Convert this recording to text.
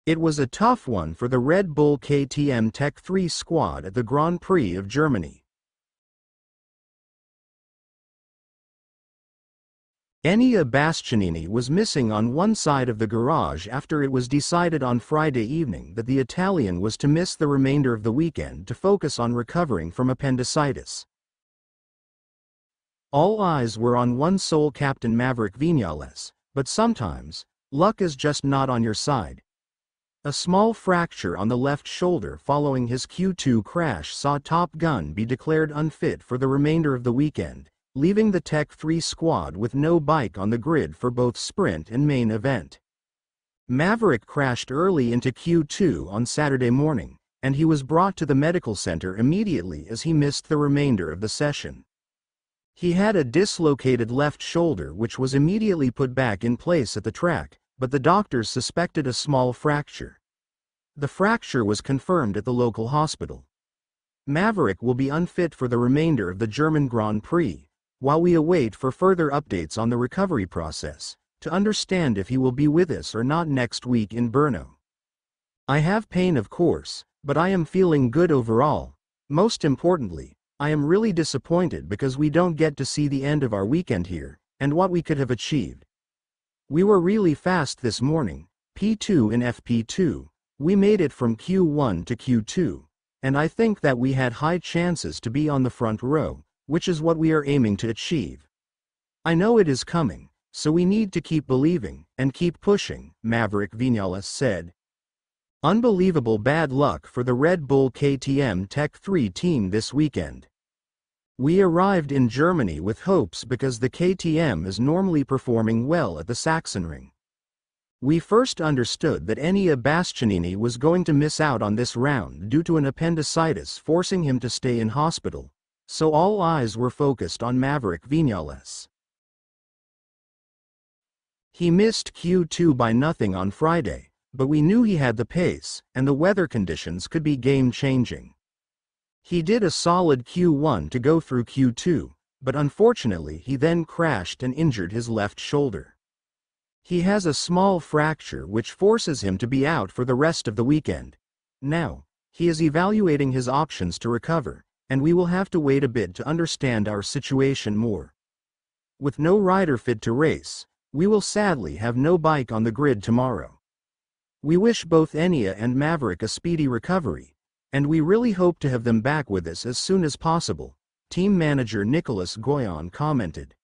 It was a tough one for the Red Bull KTM Tech 3 squad at the Grand Prix of Germany. Enea Bastianini was missing on one side of the garage after it was decided on Friday evening that the Italian was to miss the remainder of the weekend to focus on recovering from appendicitis. All eyes were on one sole captain Maverick Viñales, but sometimes, luck is just not on your side. A small fracture on the left shoulder following his Q2 crash saw Top Gun be declared unfit for the remainder of the weekend, leaving the Tech 3 squad with no bike on the grid for both sprint and main event. Maverick crashed early into Q2 on Saturday morning, and he was brought to the medical center immediately as he missed the remainder of the session. He had a dislocated left shoulder which was immediately put back in place at the track, but the doctors suspected a small fracture. The fracture was confirmed at the local hospital. Maverick will be unfit for the remainder of the German Grand Prix, while we await for further updates on the recovery process, to understand if he will be with us or not next week in Brno. I have pain of course, but I am feeling good overall. Most importantly, I am really disappointed because we don't get to see the end of our weekend here, and what we could have achieved. We were really fast this morning, P2 in FP2, we made it from Q1 to Q2, and I think that we had high chances to be on the front row, which is what we are aiming to achieve. I know it is coming, so we need to keep believing, and keep pushing, Maverick Viñales said. Unbelievable bad luck for the Red Bull KTM Tech 3 team this weekend. We arrived in Germany with hopes because the KTM is normally performing well at the Sachsenring. We first understood that Enea Bastianini was going to miss out on this round due to an appendicitis forcing him to stay in hospital, so all eyes were focused on Maverick Viñales. He missed Q2 by nothing on Friday, but we knew he had the pace, and the weather conditions could be game-changing. He did a solid Q1 to go through Q2, but unfortunately he then crashed and injured his left shoulder. He has a small fracture which forces him to be out for the rest of the weekend. Now, he is evaluating his options to recover, and we will have to wait a bit to understand our situation more. With no rider fit to race, we will sadly have no bike on the grid tomorrow. We wish both Enea and Maverick a speedy recovery, and we really hope to have them back with us as soon as possible, team manager Nicolas Goyon commented.